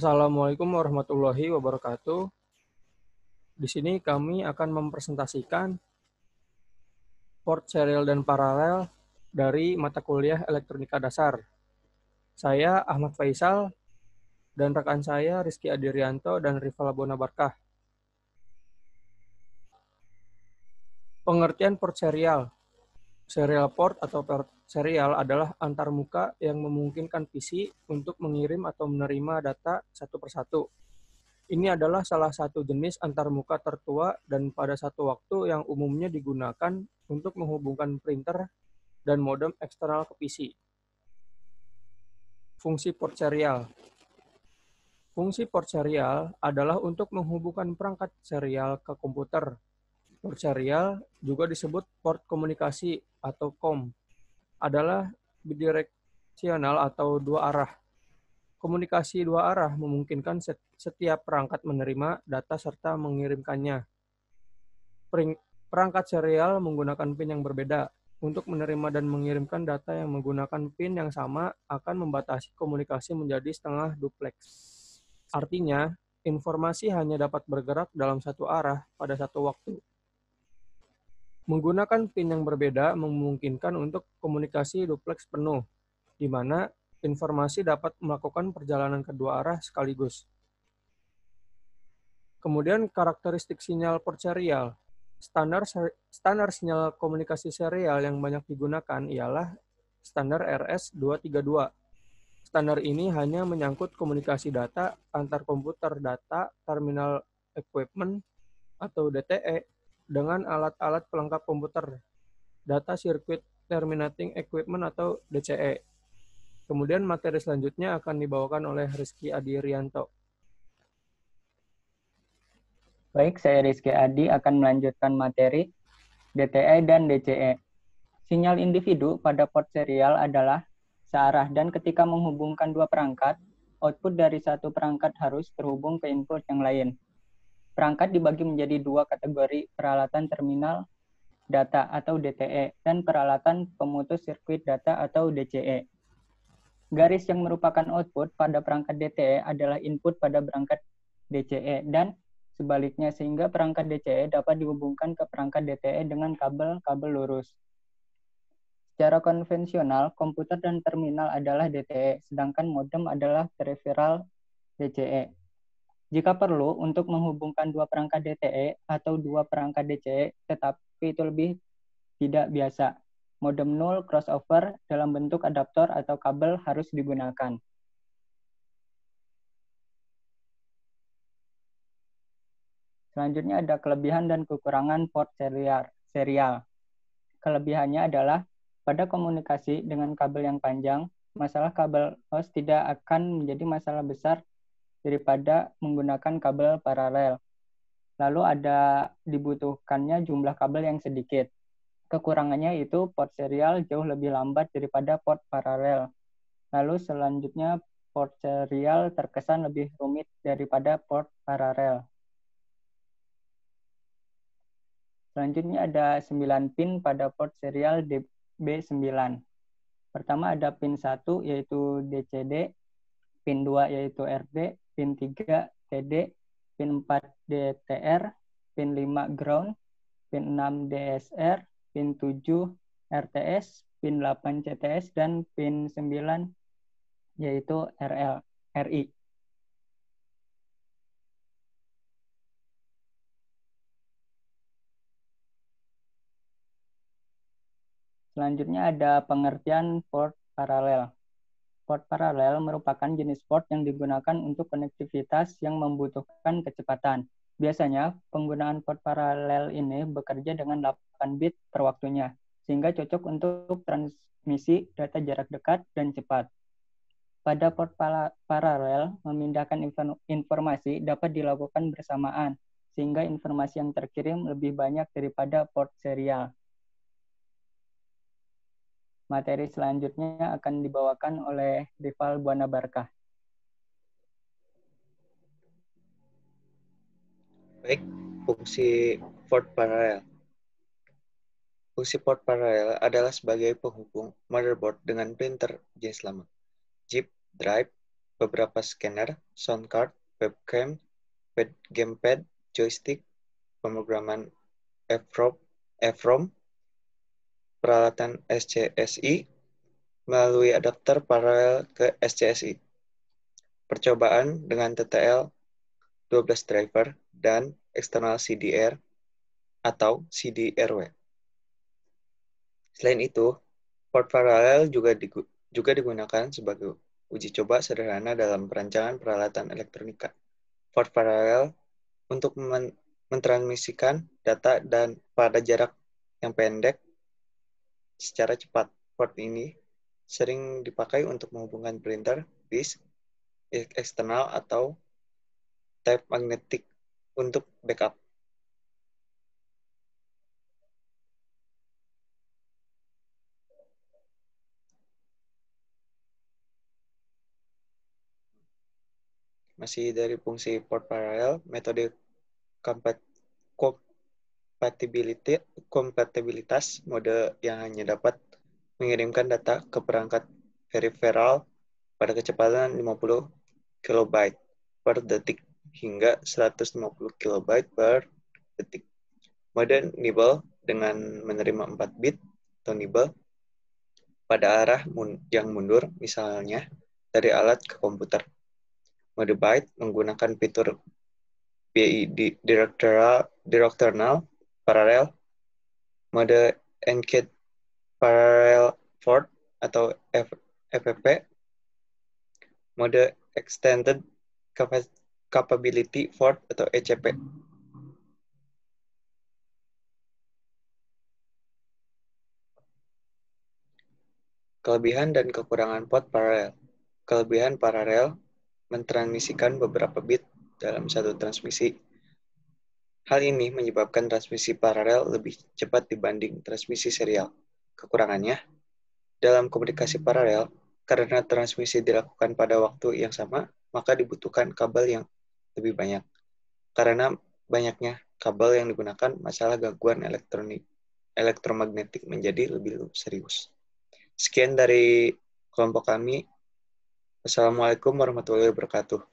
Assalamualaikum warahmatullahi wabarakatuh. Di sini kami akan mempresentasikan port serial dan paralel dari mata kuliah Elektronika Dasar. Saya Ahmad Faisal dan rekan saya Rizky Adirianto dan Rival Bonabarkah. Pengertian port serial. Serial port atau port serial adalah antarmuka yang memungkinkan PC untuk mengirim atau menerima data satu persatu. Ini adalah salah satu jenis antarmuka tertua dan pada satu waktu yang umumnya digunakan untuk menghubungkan printer dan modem eksternal ke PC. Fungsi port serial. Fungsi port serial adalah untuk menghubungkan perangkat serial ke komputer. Port serial juga disebut port komunikasi atau COM, adalah bidireksional atau dua arah. Komunikasi dua arah memungkinkan setiap perangkat menerima data serta mengirimkannya. Perangkat serial menggunakan pin yang berbeda. Untuk menerima dan mengirimkan data yang menggunakan pin yang sama akan membatasi komunikasi menjadi setengah duplex. Artinya, informasi hanya dapat bergerak dalam satu arah pada satu waktu. Menggunakan pin yang berbeda memungkinkan untuk komunikasi duplex penuh, di mana informasi dapat melakukan perjalanan kedua arah sekaligus. Kemudian karakteristik sinyal port serial. Standar sinyal komunikasi serial yang banyak digunakan ialah standar RS-232. Standar ini hanya menyangkut komunikasi data antar komputer data terminal equipment atau DTE dengan alat-alat pelengkap komputer, data circuit terminating equipment atau DCE. Kemudian materi selanjutnya akan dibawakan oleh Rizky Adirianto. Baik, saya Rizky Adi akan melanjutkan materi DTE dan DCE. Sinyal individu pada port serial adalah searah dan ketika menghubungkan dua perangkat, output dari satu perangkat harus terhubung ke input yang lain. Perangkat dibagi menjadi dua kategori, peralatan terminal data atau DTE dan peralatan pemutus sirkuit data atau DCE. Garis yang merupakan output pada perangkat DTE adalah input pada perangkat DCE dan sebaliknya sehingga perangkat DCE dapat dihubungkan ke perangkat DTE dengan kabel-kabel lurus. Secara konvensional, komputer dan terminal adalah DTE, sedangkan modem adalah peripheral DCE. Jika perlu, untuk menghubungkan dua perangkat DTE atau dua perangkat DCE, tetapi itu lebih tidak biasa. Modem null crossover dalam bentuk adaptor atau kabel harus digunakan. Selanjutnya ada kelebihan dan kekurangan port serial. Kelebihannya adalah pada komunikasi dengan kabel yang panjang, masalah kabel host tidak akan menjadi masalah besar daripada menggunakan kabel paralel. Lalu ada dibutuhkannya jumlah kabel yang sedikit. Kekurangannya itu port serial jauh lebih lambat daripada port paralel. Lalu selanjutnya port serial terkesan lebih rumit daripada port paralel. Selanjutnya ada 9 pin pada port serial DB9. Pertama ada pin 1 yaitu DCD, pin 2 yaitu RD, pin 3 TD, pin 4 DTR, pin 5 ground, pin 6 DSR, pin 7 RTS, pin 8 CTS, dan pin 9 yaitu RI. Selanjutnya ada pengertian port paralel. Port paralel merupakan jenis port yang digunakan untuk konektivitas yang membutuhkan kecepatan. Biasanya, penggunaan port paralel ini bekerja dengan 8 bit per waktunya, sehingga cocok untuk transmisi data jarak dekat dan cepat. Pada port paralel, memindahkan informasi dapat dilakukan bersamaan, sehingga informasi yang terkirim lebih banyak daripada port serial. Materi selanjutnya akan dibawakan oleh Rival Bonabarkah. Baik, fungsi port paralel. Fungsi port paralel adalah sebagai penghubung motherboard dengan printer jenis lama, chip, drive, beberapa scanner, sound card, webcam, gamepad, joystick, pemrograman EEPROM, peralatan SCSI, melalui adapter paralel ke SCSI. Percobaan dengan TTL 12 driver dan eksternal CDR atau CDRW. Selain itu, port paralel juga digunakan sebagai uji coba sederhana dalam perancangan peralatan elektronika. Port paralel untuk mentransmisikan data dan pada jarak yang pendek secara cepat. Port ini sering dipakai untuk menghubungkan printer, disk eksternal atau tape magnetik untuk backup. Masih dari fungsi port parallel, metode kompatibilitas mode yang hanya dapat mengirimkan data ke perangkat peripheral pada kecepatan 50 kilobyte per detik hingga 150 kilobyte per detik. Mode nibble dengan menerima 4 bit atau nibble pada arah yang mundur, misalnya dari alat ke komputer. Mode byte menggunakan fitur BI directional parallel, mode encode parallel port atau FPP, mode extended capability port atau ECP. Kelebihan dan kekurangan port paralel. Kelebihan paralel mentransmisikan beberapa bit dalam satu transmisi. Hal ini menyebabkan transmisi paralel lebih cepat dibanding transmisi serial. Kekurangannya, dalam komunikasi paralel, karena transmisi dilakukan pada waktu yang sama, maka dibutuhkan kabel yang lebih banyak. Karena banyaknya kabel yang digunakan, masalah gangguan elektromagnetik menjadi lebih serius. Sekian dari kelompok kami. Wassalamualaikum warahmatullahi wabarakatuh.